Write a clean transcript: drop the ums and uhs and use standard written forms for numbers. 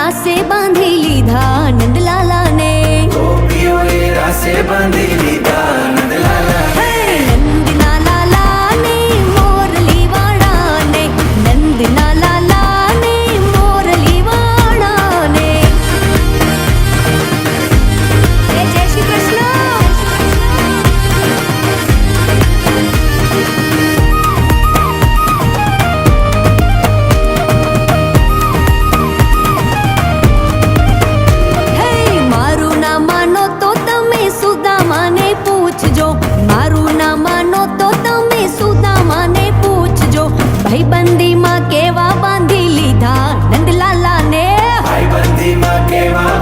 રાસે બાંધી લીધા નંદલાલા ને, ગોપીઓએ રાસે બાંધી લીધા નંદલાલા હે નંદના લાલા ને મોરલી વાળા ને, નંદના લાલા ને મોરલી વાળા ને. જય શ્રી કૃષ્ણ. હે મારું ના માનો તો તમે સુદામાને પૂછજો, મારું ના માનો તો તમે સુદામાને પૂછજો, ભાઈબંધીમાં કેવા બાંધી લીધા નંદલાલા ને, ભાઈબંધીમાં કેવા